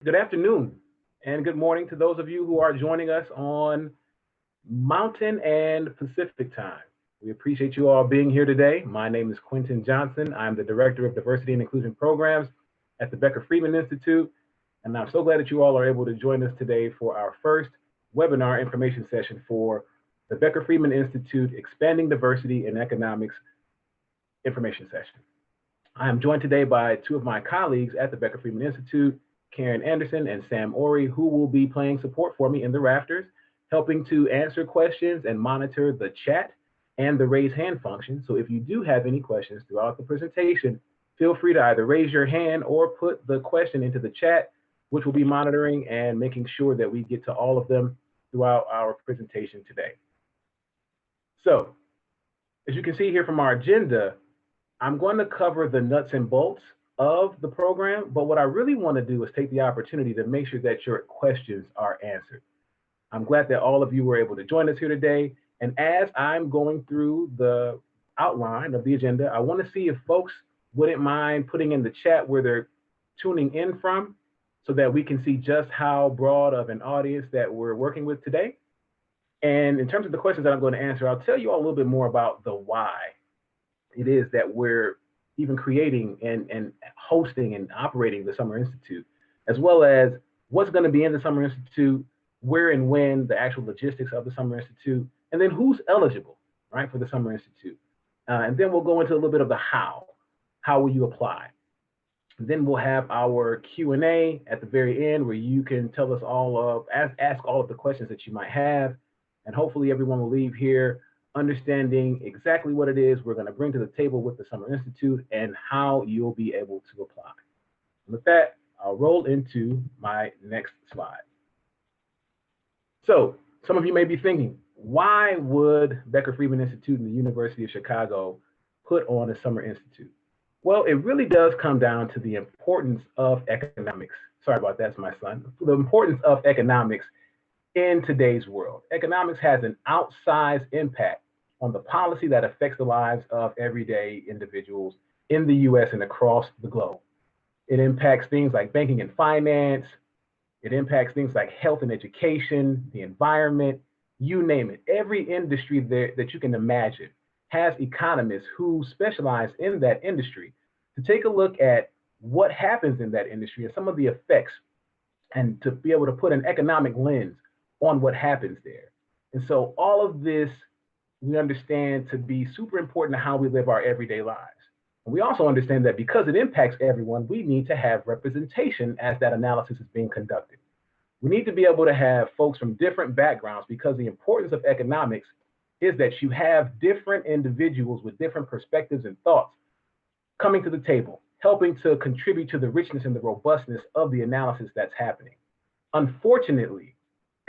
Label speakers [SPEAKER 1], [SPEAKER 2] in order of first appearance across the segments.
[SPEAKER 1] Good afternoon and good morning to those of you who are joining us on Mountain and Pacific time. We appreciate you all being here today. My name is Quentin Johnson. I'm the Director of Diversity and Inclusion Programs at the Becker Friedman Institute, and I'm so glad that you all are able to join us today for our first webinar information session for the Becker Friedman Institute Expanding Diversity in Economics information session. I am joined today by two of my colleagues at the Becker Friedman Institute, Karen Anderson and Sam Ori, who will be playing support for me in the rafters, helping to answer questions and monitor the chat and the raise hand function. So if you do have any questions throughout the presentation, feel free to either raise your hand or put the question into the chat, which will be monitoring and making sure that we get to all of them throughout our presentation today. So as you can see here from our agenda, I'm going to cover the nuts and bolts of the program, but what I really want to do is take the opportunity to make sure that your questions are answered. I'm glad that all of you were able to join us here today. And as I'm going through the outline of the agenda, I want to see if folks wouldn't mind putting in the chat where they're tuning in from so that we can see just how broad of an audience that we're working with today. And in terms of the questions that I'm going to answer, I'll tell you all a little bit more about the why it is that we're even creating and hosting and operating the Summer Institute, as well as what's going to be in the Summer Institute, where and when, the actual logistics of the Summer Institute, and then who's eligible, right, for the Summer Institute. And then we'll go into a little bit of the how. How will you apply? And then we'll have our Q&A at the very end where you can tell us ask all of the questions that you might have. And hopefully everyone will leave here understanding exactly what it is we're going to bring to the table with the Summer Institute and how you'll be able to apply. And with that, I'll roll into my next slide. So some of you may be thinking, why would Becker Friedman Institute and the University of Chicago put on a Summer Institute? Well, it really does come down to the importance of economics. Sorry about that, it's my son. The importance of economics in today's world. Economics has an outsized impact on the policy that affects the lives of everyday individuals in the US and across the globe. It impacts things like banking and finance. It impacts things like health and education, the environment, you name it. Every industry that you can imagine has economists who specialize in that industry to take a look at what happens in that industry and some of the effects, and to be able to put an economic lens on what happens there. And so all of this we understand to be super important to how we live our everyday lives. And we also understand that because it impacts everyone, we need to have representation as that analysis is being conducted. We need to be able to have folks from different backgrounds, because the importance of economics is that you have different individuals with different perspectives and thoughts coming to the table, helping to contribute to the richness and the robustness of the analysis that's happening. Unfortunately,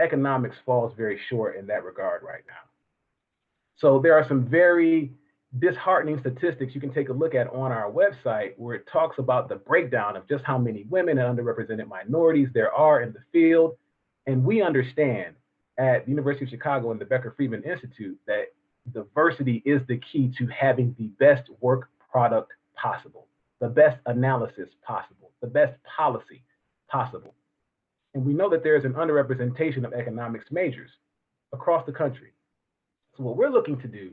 [SPEAKER 1] economics falls very short in that regard right now. So there are some very disheartening statistics you can take a look at on our website where it talks about the breakdown of just how many women and underrepresented minorities there are in the field. And we understand at the University of Chicago and the Becker Friedman Institute that diversity is the key to having the best work product possible, the best analysis possible, the best policy possible. And we know that there is an underrepresentation of economics majors across the country. So what we're looking to do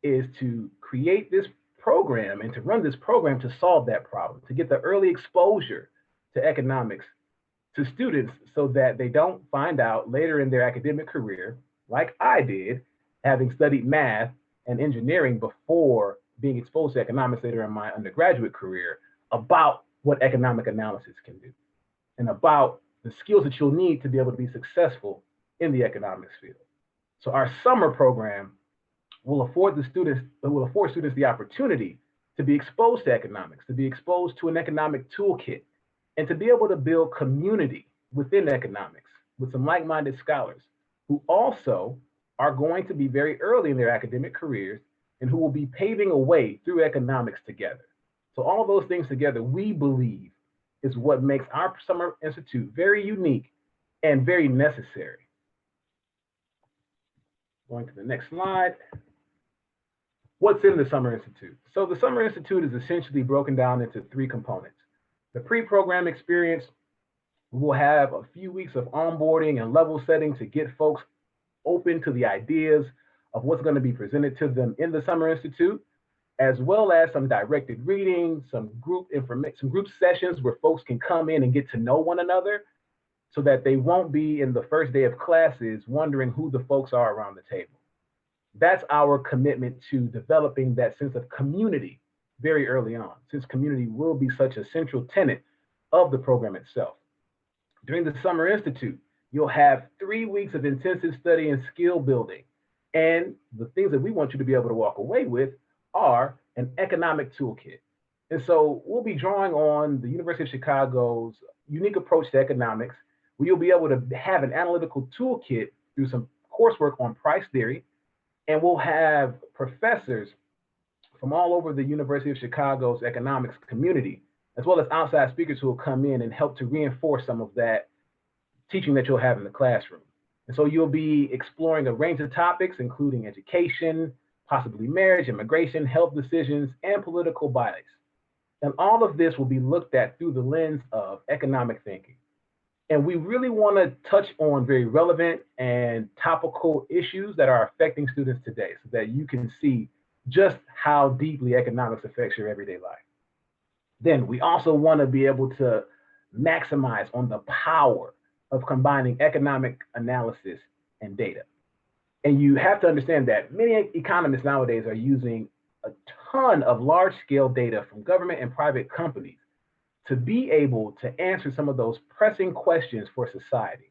[SPEAKER 1] is to create this program and to run this program to solve that problem, to get the early exposure to economics to students so that they don't find out later in their academic career, like I did, having studied math and engineering before being exposed to economics later in my undergraduate career, about what economic analysis can do and about the skills that you'll need to be able to be successful in the economics field. So our summer program will afford students the opportunity to be exposed to economics, to be exposed to an economic toolkit, and to be able to build community within economics with some like-minded scholars who also are going to be very early in their academic careers and who will be paving a way through economics together. So all of those things together, we believe, is what makes our Summer Institute very unique and very necessary. Going to the next slide. What's in the Summer Institute? So the Summer Institute is essentially broken down into three components. The pre-program experience, We will have a few weeks of onboarding and level setting to get folks open to the ideas of what's going to be presented to them in the Summer Institute, as well as some directed reading, some group sessions where folks can come in and get to know one another so that they won't be in the first day of classes wondering who the folks are around the table. That's our commitment to developing that sense of community very early on, since community will be such a central tenet of the program itself. During the Summer Institute, you'll have 3 weeks of intensive study and skill building. And the things that we want you to be able to walk away with are an economic toolkit. And so we'll be drawing on the University of Chicago's unique approach to economics, where you'll be able to have an analytical toolkit through some coursework on price theory. And we'll have professors from all over the University of Chicago's economics community, as well as outside speakers who will come in and help to reinforce some of that teaching that you'll have in the classroom. And so you'll be exploring a range of topics, including education, possibly marriage, immigration, health decisions, and political bias. And all of this will be looked at through the lens of economic thinking. And we really want to touch on very relevant and topical issues that are affecting students today so that you can see just how deeply economics affects your everyday life. Then we also want to be able to maximize on the power of combining economic analysis and data. And you have to understand that many economists nowadays are using a ton of large-scale data from government and private companies to be able to answer some of those pressing questions for society.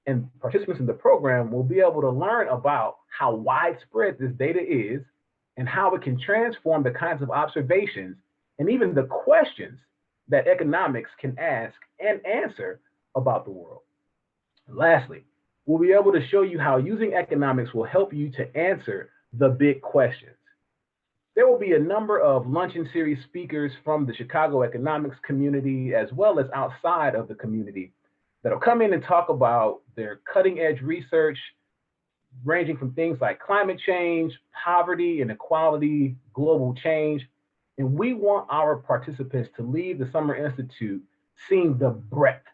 [SPEAKER 1] And participants in the program will be able to learn about how widespread this data is and how it can transform the kinds of observations and even the questions that economics can ask and answer about the world. Lastly, we'll be able to show you how using economics will help you to answer the big questions. There will be a number of luncheon series speakers from the Chicago economics community, as well as outside of the community, that'll come in and talk about their cutting edge research, ranging from things like climate change, poverty, inequality, global change. And we want our participants to leave the Summer Institute seeing the breadth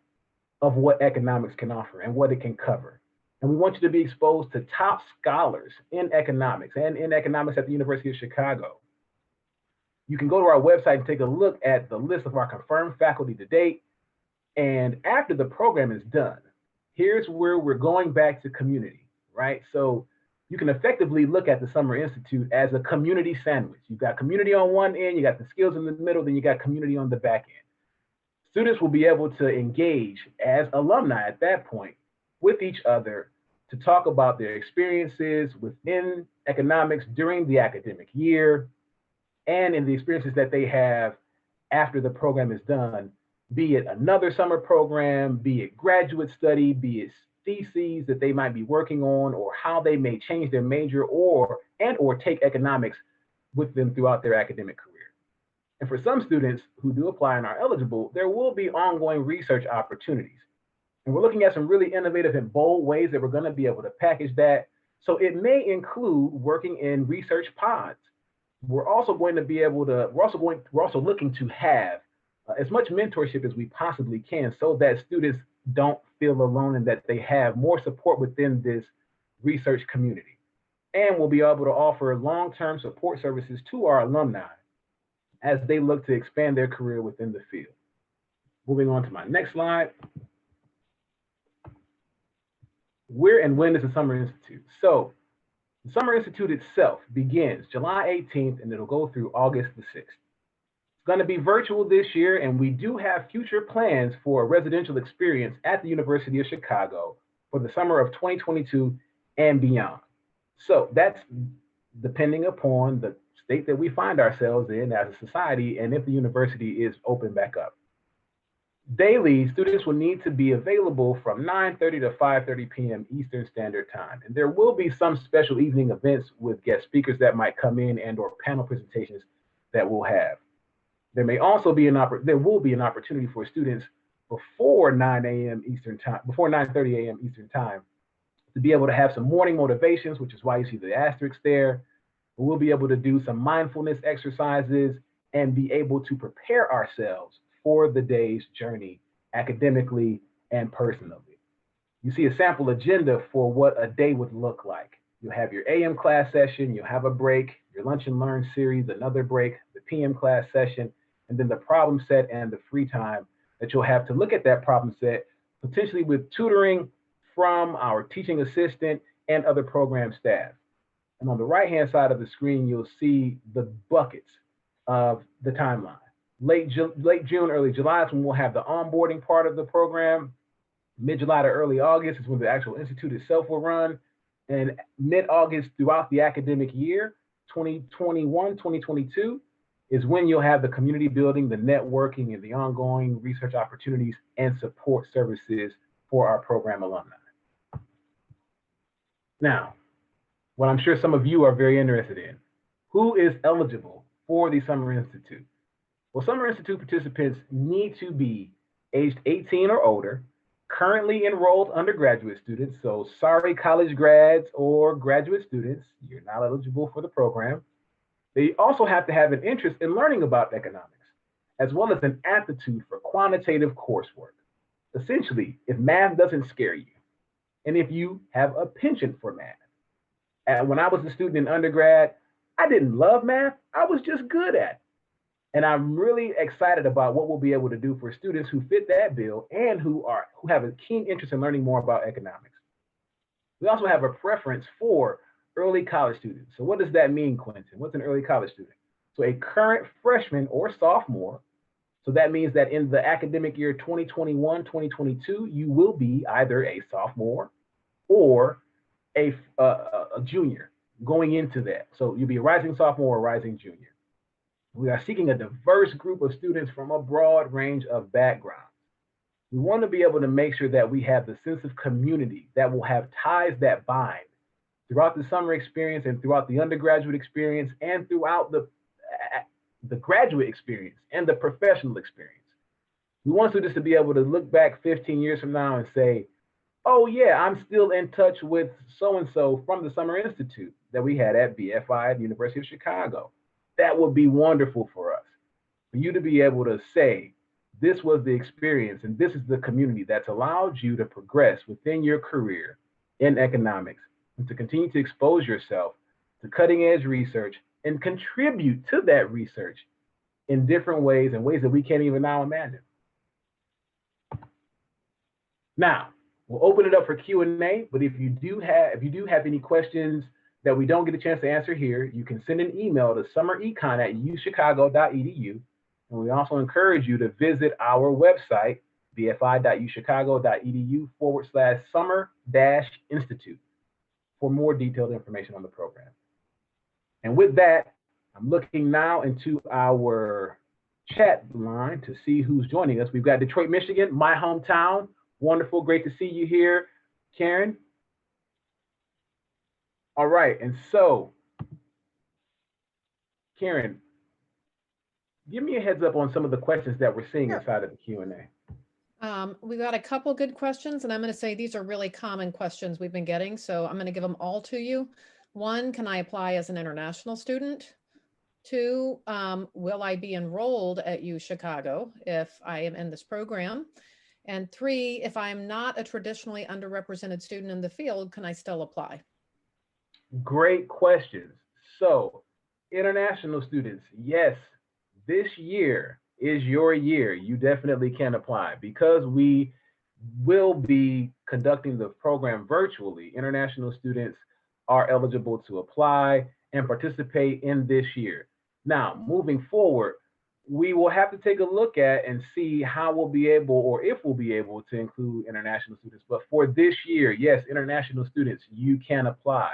[SPEAKER 1] of what economics can offer and what it can cover. And we want you to be exposed to top scholars in economics and in economics at the University of Chicago. You can go to our website and take a look at the list of our confirmed faculty to date. And after the program is done, here's where we're going back to community, right? So you can effectively look at the Summer Institute as a community sandwich. You've got community on one end, you got the skills in the middle, then you got community on the back end. Students will be able to engage as alumni at that point with each other to talk about their experiences within economics during the academic year and in the experiences that they have after the program is done, be it another summer program, be it graduate study, be it theses that they might be working on, or how they may change their major or take economics with them throughout their academic career. And for some students who do apply and are eligible, there will be ongoing research opportunities. And we're looking at some really innovative and bold ways that we're going to be able to package that. So it may include working in research pods. We're also going to be able to, we're also looking to have as much mentorship as we possibly can so that students don't feel alone and that they have more support within this research community. And we'll be able to offer long-term support services to our alumni as they look to expand their career within the field. Moving on to my next slide. Where and when is the Summer Institute? So the Summer Institute itself begins July 18th and it'll go through August the 6th. It's going to be virtual this year, and we do have future plans for a residential experience at the University of Chicago for the summer of 2022 and beyond. So that's depending upon the state that we find ourselves in as a society and if the university is open back up. Daily, students will need to be available from 9:30 to 5:30 p.m. Eastern Standard Time. And there will be some special evening events with guest speakers that might come in and or panel presentations that we'll have. There may also be there will be an opportunity for students before 9 a.m. Eastern Time, before 9:30 a.m. Eastern Time, to be able to have some morning motivations, which is why you see the asterisk there. We'll be able to do some mindfulness exercises and be able to prepare ourselves for the day's journey academically and personally. You see a sample agenda for what a day would look like. You'll have your AM class session, you'll have a break, your lunch and learn series, another break, the PM class session, and then the problem set and the free time that you'll have to look at that problem set, potentially with tutoring from our teaching assistant and other program staff. And on the right-hand side of the screen, you'll see the buckets of the timeline. Late June, early July is when we'll have the onboarding part of the program. Mid-July to early August is when the actual institute itself will run. And mid-August throughout the academic year, 2021, 2022, is when you'll have the community building, the networking, and the ongoing research opportunities and support services for our program alumni. Now, what I'm sure some of you are very interested in, who is eligible for the Summer Institute? Well, Summer Institute participants need to be aged 18 or older, currently enrolled undergraduate students. So sorry, college grads or graduate students, you're not eligible for the program. They also have to have an interest in learning about economics, as well as an aptitude for quantitative coursework. Essentially, if math doesn't scare you, and if you have a penchant for math. And when I was a student in undergrad, I didn't love math, I was just good at it. And I'm really excited about what we'll be able to do for students who fit that bill and who have a keen interest in learning more about economics. We also have a preference for early college students. So what does that mean, Quentin? What's an early college student? So a current freshman or sophomore. So that means that in the academic year 2021, 2022, you will be either a sophomore or a junior going into that. So you'll be a rising sophomore or rising junior. We are seeking a diverse group of students from a broad range of backgrounds. We want to be able to make sure that we have the sense of community that will have ties that bind throughout the summer experience and throughout the undergraduate experience and throughout the graduate experience and the professional experience. We want students to be able to look back 15 years from now and say, oh yeah, I'm still in touch with so-and-so from the Summer Institute that we had at BFI at the University of Chicago. That would be wonderful for us, for you to be able to say, this was the experience and this is the community that's allowed you to progress within your career in economics and to continue to expose yourself to cutting edge research and contribute to that research in different ways and ways that we can't even now imagine. Now, we'll open it up for Q&A, but if you do have any questions that we don't get a chance to answer here, you can send an email to summerecon@uchicago.edu. And we also encourage you to visit our website, bfi.uchicago.edu/summer-institute for more detailed information on the program. And with that, I'm looking now into our chat line to see who's joining us. We've got Detroit, Michigan, my hometown. Wonderful, great to see you here, Karen. All right, and so, Karen, give me a heads up on some of the questions that we're seeing inside of the Q&A.
[SPEAKER 2] We got a couple good questions, and I'm going to say these are really common questions we've been getting, so I'm going to give them all to you. One, can I apply as an international student? Two, will I be enrolled at UChicago if I am in this program? And three, if I'm not a traditionally underrepresented student in the field, can I still apply?
[SPEAKER 1] Great questions. So, international students, yes, this year is your year. You definitely can apply because we will be conducting the program virtually. International students are eligible to apply and participate in this year. Now, moving forward, we will have to take a look at and see how we'll be able, or if we'll be able to include international students. But for this year, yes, international students, you can apply.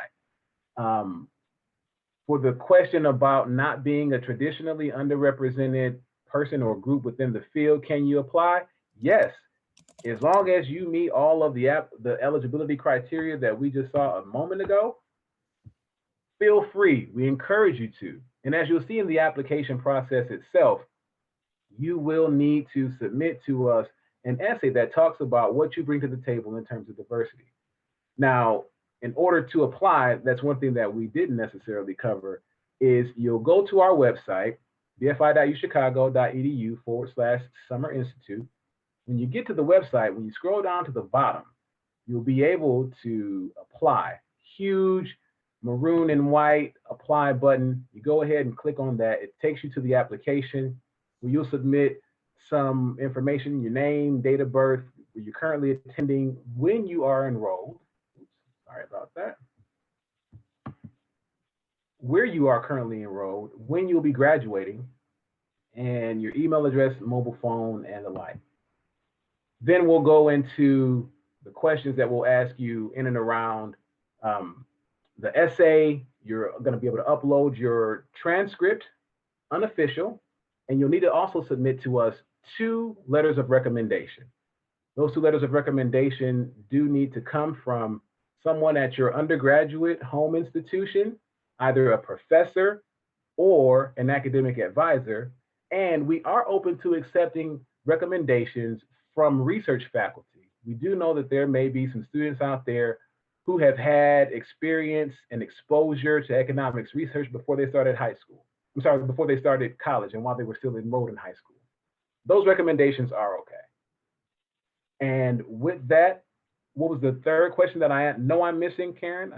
[SPEAKER 1] For the question about not being a traditionally underrepresented person or group within the field, can you apply? Yes, as long as you meet all of the eligibility criteria that we just saw a moment ago, feel free, we encourage you to. And as you'll see in the application process itself, you will need to submit to us an essay that talks about what you bring to the table in terms of diversity. Now, in order to apply, that's one thing that we didn't necessarily cover, is you'll go to our website, bfi.uchicago.edu/Summer Institute. When you get to the website, when you scroll down to the bottom, you'll be able to apply. Huge maroon and white apply button. You go ahead and click on that. It takes you to the application where you'll submit some information, your name, date of birth, where you're currently attending, when you are enrolled. Oops, sorry about that. Where you are currently enrolled, when you'll be graduating, and your email address, mobile phone, and the like. Then we'll go into the questions that we'll ask you in and around the essay. You're going to be able to upload your transcript, unofficial, and you'll need to also submit to us 2 letters of recommendation. Those 2 letters of recommendation do need to come from someone at your undergraduate home institution, either a professor or an academic advisor. And we are open to accepting recommendations from research faculty. We do know that there may be some students out there who have had experience and exposure to economics research before they started high school. I'm sorry, before they started college and while they were still enrolled in high school. Those recommendations are okay. And with that, what was the third question that I know I'm missing, Karen?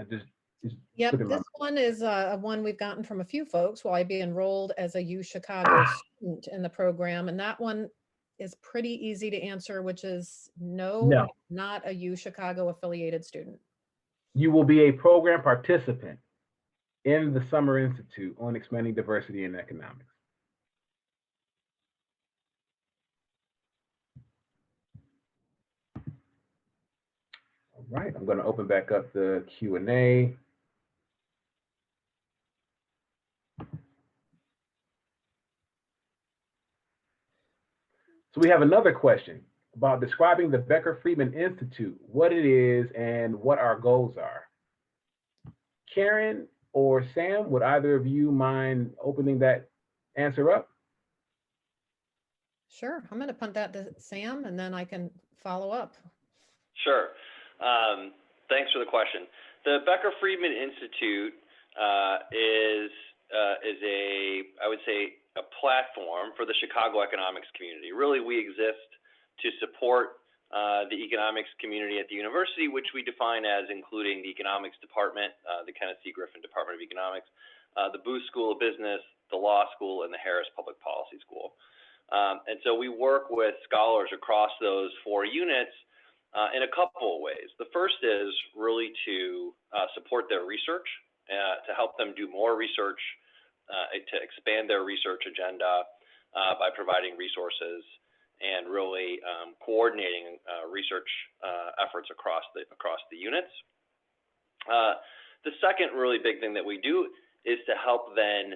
[SPEAKER 2] Yep, this one is one we've gotten from a few folks. Will I be enrolled as a UChicago student in the program? And that one is pretty easy to answer, which is no, not a UChicago affiliated student.
[SPEAKER 1] You will be a program participant in the Summer Institute on Expanding Diversity in Economics. All right, I'm going to open back up the Q&A. So we have another question about describing the Becker-Friedman Institute, what it is and what our goals are. Karen or Sam, would either of you mind opening that answer up?
[SPEAKER 2] Sure, I'm going to punt that to Sam and then I can follow up.
[SPEAKER 3] Sure. Thanks for the question. The Becker-Friedman Institute is I would say, a platform for the Chicago economics community. Really, we exist to support the economics community at the university, which we define as including the economics department, the Kenneth C. Griffin Department of Economics, the Booth School of Business, the Law School, and the Harris Public Policy School. And so we work with scholars across those 4 units in a couple of ways. The first is really to support their research, to help them do more research, to expand their research agenda by providing resources and really coordinating research efforts across the units. The second really big thing that we do is to help then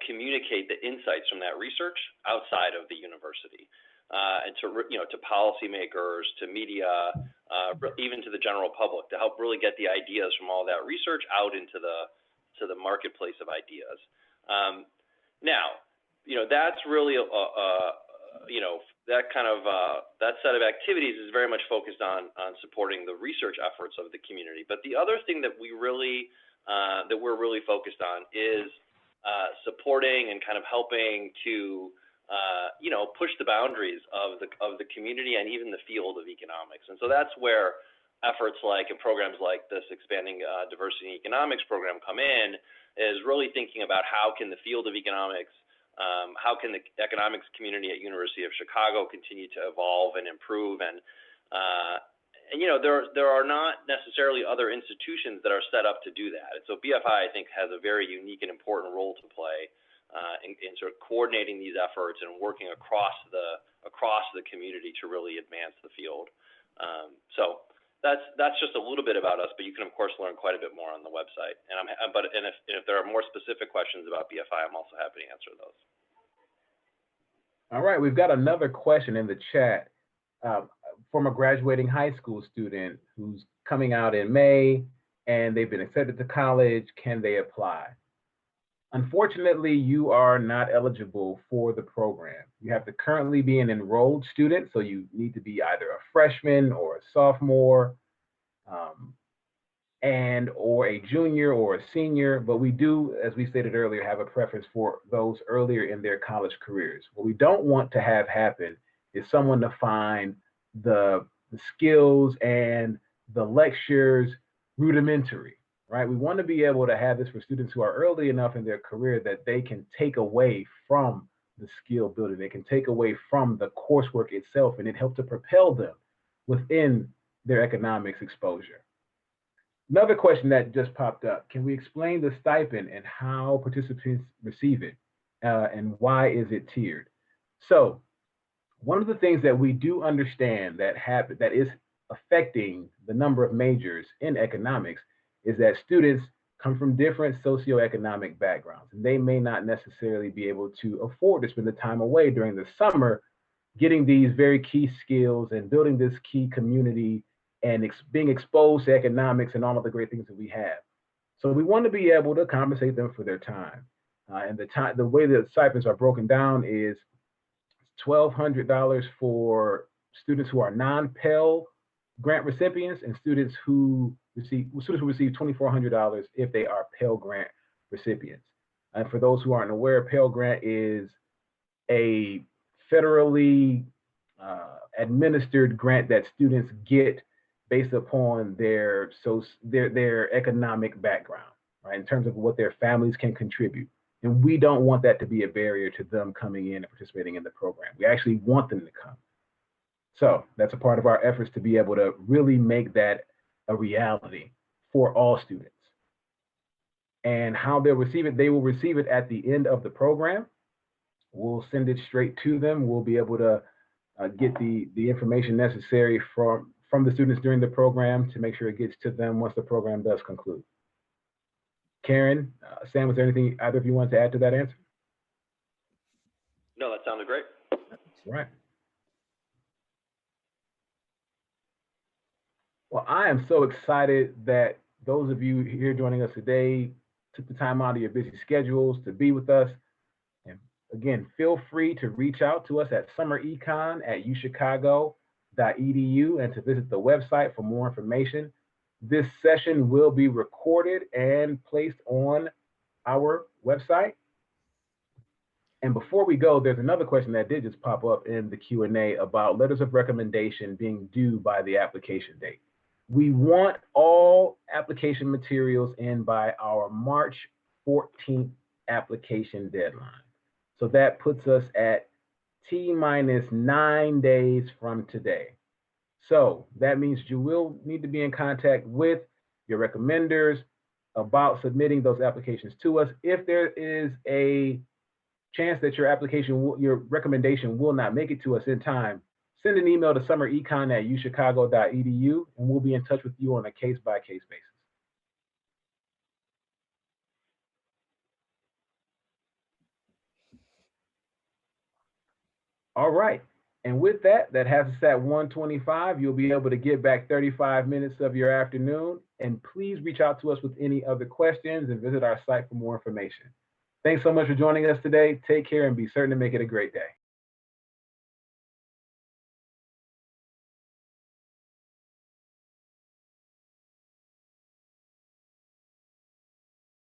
[SPEAKER 3] communicate the insights from that research outside of the university, and to policymakers, to media, even to the general public, to help really get the ideas from all that research out into the marketplace of ideas. Now, that's really that set of activities is very much focused on supporting the research efforts of the community. But the other thing that we're really focused on is supporting and kind of helping to push the boundaries of the community and even the field of economics. And so that's where efforts like and programs like this Expanding Diversity in Economics program come in, is really thinking about how can the field of economics, how can the economics community at University of Chicago continue to evolve and improve, and there are not necessarily other institutions that are set up to do that. And so BFI, I think, has a very unique and important role to play in sort of coordinating these efforts and working across the community to really advance the field. So that's just a little bit about us, but you can of course learn quite a bit more on the website. And if there are more specific questions about BFI, I'm also happy to answer those.
[SPEAKER 1] All right, we've got another question in the chat from a graduating high school student who's coming out in May and they've been accepted to college. Can they apply? Unfortunately, you are not eligible for the program. You have to currently be an enrolled student, so you need to be either a freshman or a sophomore, or a junior or a senior, but we do, as we stated earlier, have a preference for those earlier in their college careers. What we don't want to have happen is someone to find the skills and the lectures rudimentary, right? We want to be able to have this for students who are early enough in their career that they can take away from the skill building. They can take away from the coursework itself, and it helps to propel them within their economics exposure. Another question that just popped up: can we explain the stipend and how participants receive it, and why is it tiered? So one of the things that we do understand that is affecting the number of majors in economics is that students come from different socioeconomic backgrounds, and they may not necessarily be able to afford to spend the time away during the summer getting these very key skills and building this key community and being exposed to economics and all of the great things that we have. So we want to be able to compensate them for their time. And the way the stipends are broken down is $1,200 for students who are non-Pell Grant recipients, and students who receive $2,400 if they are Pell Grant recipients. And for those who aren't aware, Pell Grant is a federally administered grant that students get based upon their economic background, right? In terms of what their families can contribute. And we don't want that to be a barrier to them coming in and participating in the program. We actually want them to come. So that's a part of our efforts to be able to really make that a reality for all students. And how they'll receive it, they will receive it at the end of the program. We'll send it straight to them. We'll be able to get the information necessary from the students during the program to make sure it gets to them once the program does conclude. Karen, Sam, was there anything either of you want to add to that answer?
[SPEAKER 3] No, that sounded great.
[SPEAKER 1] That's right. Well, I am so excited that those of you here joining us today took the time out of your busy schedules to be with us. And again, feel free to reach out to us at summerecon@uchicago.edu and to visit the website for more information. This session will be recorded and placed on our website. And before we go, there's another question that did just pop up in the Q&A about letters of recommendation being due by the application date. We want all application materials in by our March 14th application deadline. So that puts us at T-9 days from today. So that means you will need to be in contact with your recommenders about submitting those applications to us. If there is a chance that your recommendation will not make it to us in time, send an email to summerecon@uchicago.edu and we'll be in touch with you on a case-by-case basis. All right. And with that, that has us at 1:25. You'll be able to get back 35 minutes of your afternoon. And please reach out to us with any other questions and visit our site for more information. Thanks so much for joining us today. Take care and be certain to make it a great day.